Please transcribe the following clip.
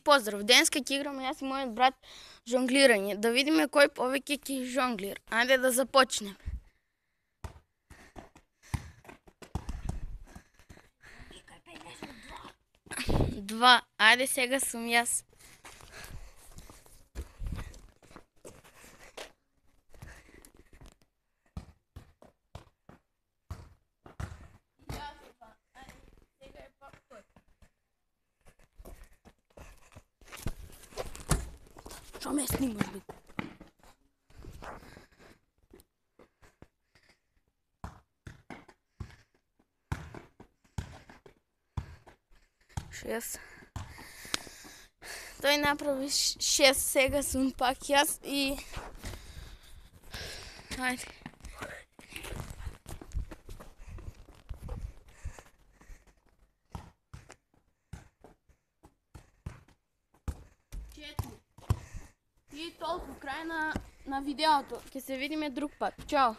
Поздрав! Денска играме аз и моят брат жонглиране. Да видим кой повече ки жонглир. Айде да започнем. Два. Айде сега съм и аз. Що ме снимаш, бе? Шест. Той направи 6, сега съм пак и аз и... Айде. И толкова край на видеото. Ще се видим друг път. Чао!